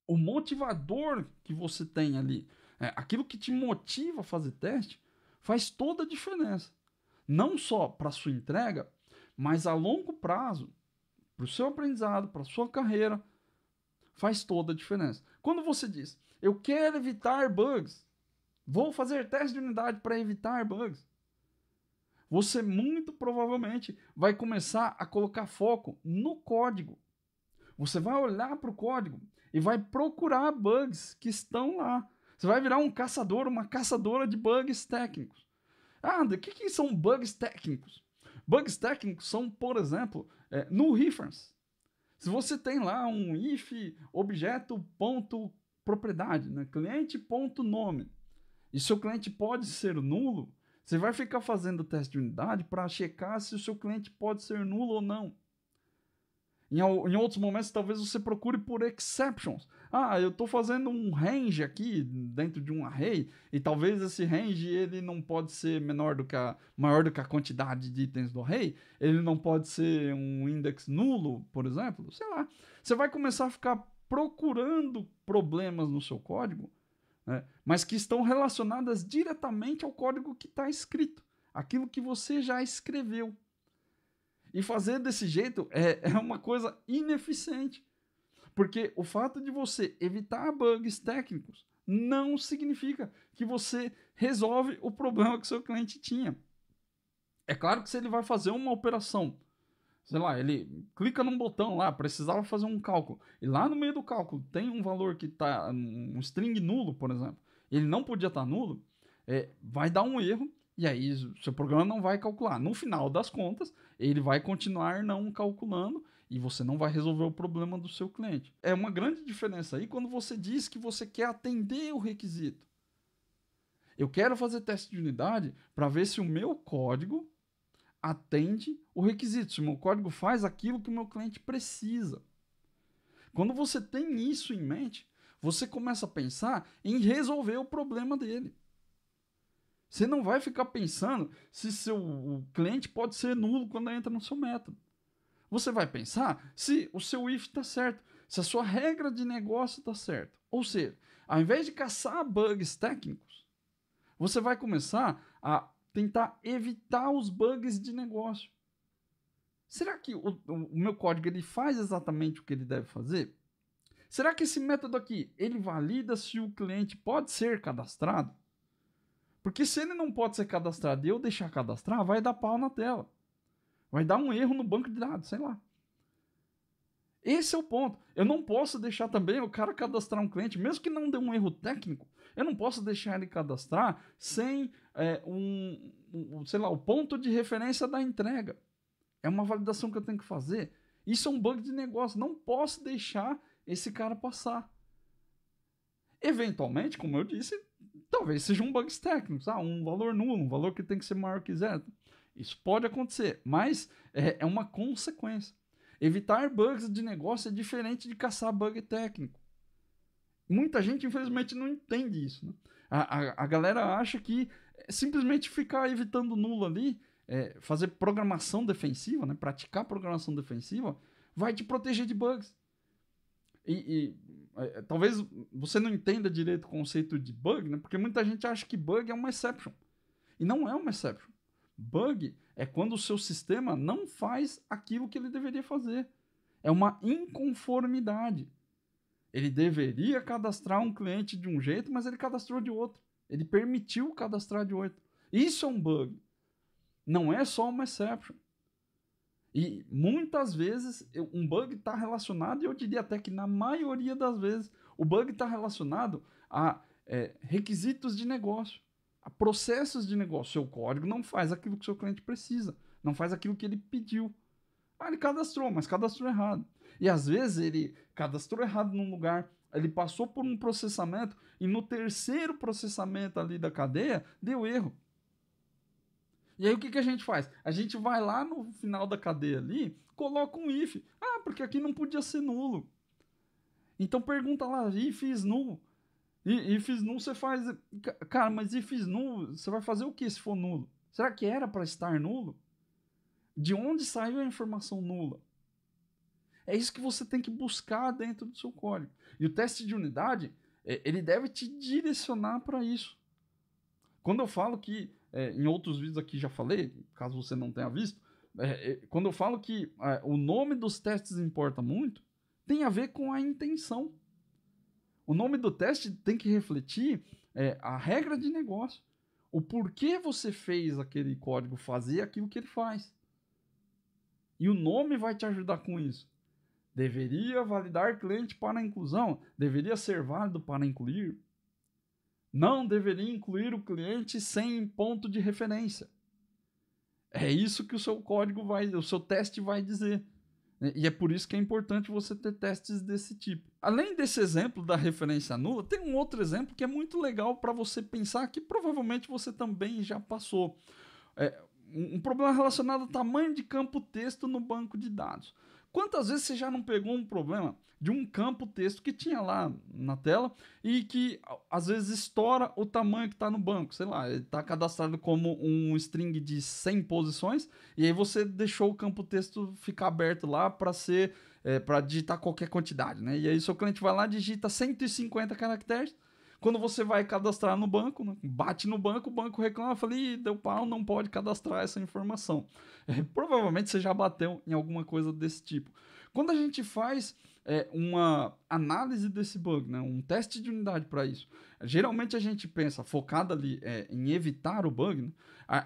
o motivador que você tem ali, aquilo que te motiva a fazer teste, faz toda a diferença. Não só para sua entrega, mas a longo prazo, para o seu aprendizado, para a sua carreira, faz toda a diferença. Quando você diz, eu quero evitar bugs, vou fazer teste de unidade para evitar bugs, você muito provavelmente vai começar a colocar foco no código. Você vai olhar para o código e vai procurar bugs que estão lá. Você vai virar um caçador, uma caçadora de bugs técnicos. Ah, o que são bugs técnicos? Bugs técnicos são, por exemplo, null reference. Se você tem lá um if objeto.propriedade, né, cliente.nome, e seu cliente pode ser nulo, você vai ficar fazendo teste de unidade para checar se o seu cliente pode ser nulo ou não. Em outros momentos, talvez você procure por exceptions. Ah, eu estou fazendo um range aqui dentro de um array e talvez esse range ele não pode ser maior do que a quantidade de itens do array. Ele não pode ser um index nulo, por exemplo. Sei lá. Você vai começar a ficar procurando problemas no seu código, né, mas que estão relacionadas diretamente ao código que está escrito. Aquilo que você já escreveu. E fazer desse jeito é uma coisa ineficiente. Porque o fato de você evitar bugs técnicos não significa que você resolve o problema que seu cliente tinha. É claro que se ele vai fazer uma operação, sei lá, ele clica num botão lá, precisava fazer um cálculo, e lá no meio do cálculo tem um valor que está, um string nulo, por exemplo, ele não podia estar nulo, vai dar um erro, e aí seu programa não vai calcular. No final das contas, ele vai continuar não calculando e você não vai resolver o problema do seu cliente. É uma grande diferença aí quando você diz que você quer atender o requisito. Eu quero fazer teste de unidade para ver se o meu código atende o requisito, se o meu código faz aquilo que o meu cliente precisa. Quando você tem isso em mente, você começa a pensar em resolver o problema dele. Você não vai ficar pensando se o cliente pode ser nulo quando entra no seu método. Você vai pensar se o seu if está certo, se a sua regra de negócio está certa. Ou seja, ao invés de caçar bugs técnicos, você vai começar a tentar evitar os bugs de negócio. Será que o meu código ele faz exatamente o que ele deve fazer? Será que esse método aqui ele valida se o cliente pode ser cadastrado? Porque se ele não pode ser cadastrado e eu deixar cadastrar, vai dar pau na tela. Vai dar um erro no banco de dados, sei lá. Esse é o ponto. Eu não posso deixar também o cara cadastrar um cliente, mesmo que não dê um erro técnico, eu não posso deixar ele cadastrar sem sei lá, o ponto de referência da entrega. É uma validação que eu tenho que fazer. Isso é um bug de negócio. Não posso deixar esse cara passar. Eventualmente, como eu disse, talvez sejam bugs técnicos. Um valor nulo, um valor que tem que ser maior que zero. Isso pode acontecer, mas é uma consequência. Evitar bugs de negócio é diferente de caçar bug técnico. Muita gente, infelizmente, não entende isso. Né? A galera acha que simplesmente ficar evitando nulo ali, fazer programação defensiva, né? Praticar programação defensiva, vai te proteger de bugs. Talvez você não entenda direito o conceito de bug, né? Porque muita gente acha que bug é uma exception. E não é uma exception. Bug é quando o seu sistema não faz aquilo que ele deveria fazer. É uma inconformidade. Ele deveria cadastrar um cliente de um jeito, mas ele cadastrou de outro. Ele permitiu cadastrar de outro. Isso é um bug. Não é só uma exception. E muitas vezes um bug está relacionado, e eu diria até que na maioria das vezes, o bug está relacionado a requisitos de negócio, a processos de negócio. Seu código não faz aquilo que o seu cliente precisa, não faz aquilo que ele pediu. Ele cadastrou, mas cadastrou errado. E às vezes ele cadastrou errado num lugar, ele passou por um processamento e no terceiro processamento ali da cadeia deu erro. E aí o que a gente faz? A gente vai lá no final da cadeia ali, coloca um if. Porque aqui não podia ser nulo. Então pergunta lá, if is null. If is null você faz... Cara, mas if is null, você vai fazer o que se for nulo? Será que era para estar nulo? De onde saiu a informação nula? É isso que você tem que buscar dentro do seu código. E o teste de unidade, ele deve te direcionar para isso. Quando eu falo que, em outros vídeos aqui já falei, caso você não tenha visto, quando eu falo que o nome dos testes importa muito, tem a ver com a intenção. O nome do teste tem que refletir a regra de negócio. O porquê você fez aquele código fazer aquilo que ele faz. E o nome vai te ajudar com isso. Deveria validar cliente para a inclusão. Deveria ser válido para incluir. Não deveria incluir o cliente sem ponto de referência. É isso que o seu código o seu teste vai dizer. E é por isso que é importante você ter testes desse tipo. Além desse exemplo da referência nula, tem um outro exemplo que é muito legal para você pensar que provavelmente você também já passou. Um problema relacionado ao tamanho de campo texto no banco de dados. Quantas vezes você já não pegou um problema de um campo texto que tinha lá na tela e que às vezes estoura o tamanho que está no banco? Sei lá, ele está cadastrado como um string de 100 posições e aí você deixou o campo texto ficar aberto lá para digitar qualquer quantidade, né? E aí seu cliente vai lá e digita 150 caracteres. Quando você vai cadastrar no banco, né, bate no banco, o banco reclama, fala, ih, deu pau, não pode cadastrar essa informação. Provavelmente você já bateu em alguma coisa desse tipo. Quando a gente faz uma análise desse bug, né, um teste de unidade para isso, geralmente a gente pensa, focado ali em evitar o bug, né,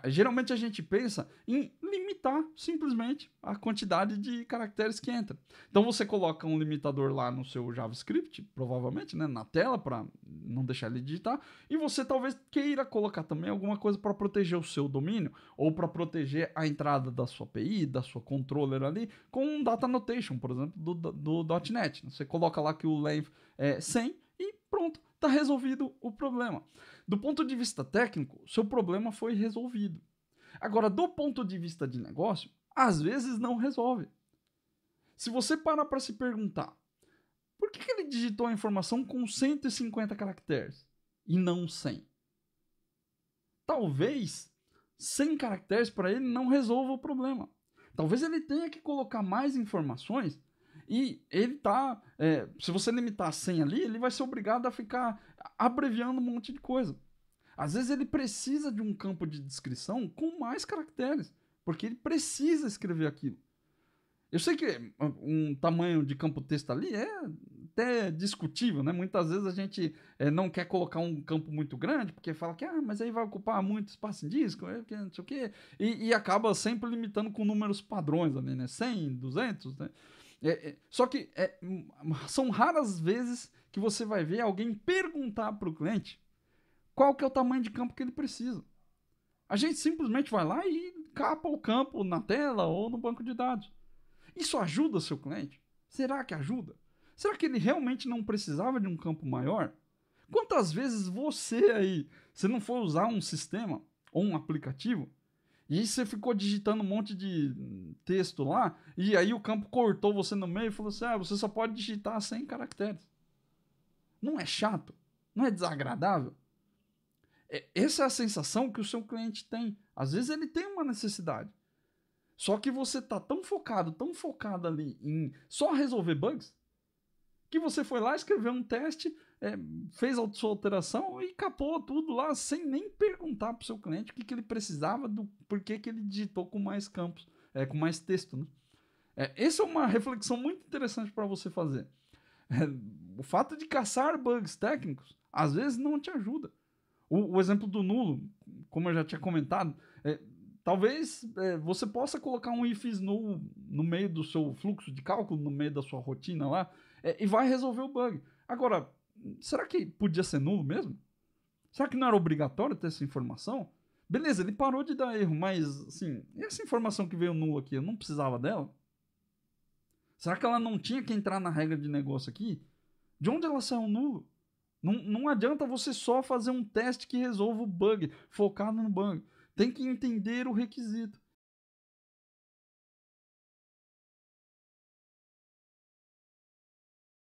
geralmente a gente pensa em limitar simplesmente a quantidade de caracteres que entra. Então você coloca um limitador lá no seu JavaScript, provavelmente, né, na tela, para não deixar ele digitar, e você talvez queira colocar também alguma coisa para proteger o seu domínio, ou para proteger a entrada da sua API, da sua controller ali, com um data annotation, por exemplo, do .NET. Você coloca lá que o length é 100 e pronto, está resolvido o problema. Do ponto de vista técnico, seu problema foi resolvido. Agora, do ponto de vista de negócio, às vezes não resolve. Se você parar para se perguntar, por que ele digitou a informação com 150 caracteres e não 100? Talvez 100 caracteres para ele não resolva o problema. Talvez ele tenha que colocar mais informações e ele se você limitar a 100 ali, ele vai ser obrigado a ficar abreviando um monte de coisa. Às vezes ele precisa de um campo de descrição com mais caracteres, porque ele precisa escrever aquilo. Eu sei que um tamanho de campo texto ali é até discutível, né? Muitas vezes a gente não quer colocar um campo muito grande, porque fala que mas aí vai ocupar muito espaço em disco, não sei o quê, e acaba sempre limitando com números padrões ali, né? 100, 200, né? Só que são raras vezes que você vai ver alguém perguntar para o cliente qual que é o tamanho de campo que ele precisa. A gente simplesmente vai lá e capa o campo na tela ou no banco de dados. Isso ajuda o seu cliente? Será que ajuda? Será que ele realmente não precisava de um campo maior? Quantas vezes você não foi usar um sistema ou um aplicativo e aí você ficou digitando um monte de texto lá e aí o campo cortou você no meio e falou assim, você só pode digitar 100 caracteres. Não é chato? Não é desagradável? Essa é a sensação que o seu cliente tem. Às vezes ele tem uma necessidade. Só que você tá tão focado ali em só resolver bugs, que você foi lá, escreveu um teste, fez a sua alteração e capou tudo lá, sem nem perguntar pro seu cliente o que ele precisava, do porquê que ele digitou com mais campos, com mais texto, né? Essa é uma reflexão muito interessante para você fazer. O fato de caçar bugs técnicos, às vezes não te ajuda. O exemplo do nulo, como eu já tinha comentado, talvez você possa colocar um ifs null no meio do seu fluxo de cálculo, no meio da sua rotina lá, e vai resolver o bug. Agora, será que podia ser nulo mesmo? Será que não era obrigatório ter essa informação? Beleza, ele parou de dar erro, mas assim, essa informação que veio nulo aqui, eu não precisava dela? Será que ela não tinha que entrar na regra de negócio aqui? De onde ela saiu nulo? Não adianta você só fazer um teste que resolva o bug, focado no bug. Tem que entender o requisito.